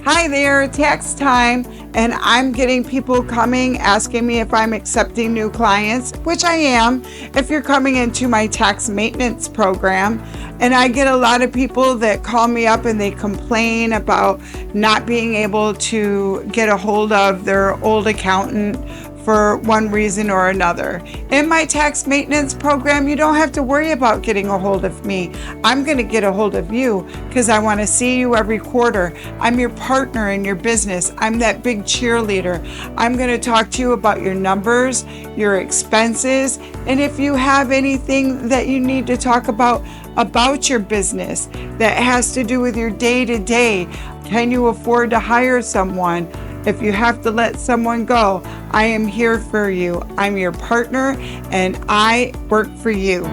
Hi there, tax time, and I'm getting people coming asking me if I'm accepting new clients, which I am, if you're coming into my tax maintenance program. And I get a lot of people that call me up and they complain about not being able to get a hold of their old accountant for one reason or another. In my tax maintenance program, you don't have to worry about getting a hold of me. I'm going to get a hold of you because I want to see you every quarter. I'm your partner in your business. I'm that big cheerleader. I'm going to talk to you about your numbers, your expenses, and if you have anything that you need to talk about your business that has to do with your day-to-day. Can you afford to hire someone? If you have to let someone go, I am here for you. I'm your partner and I work for you.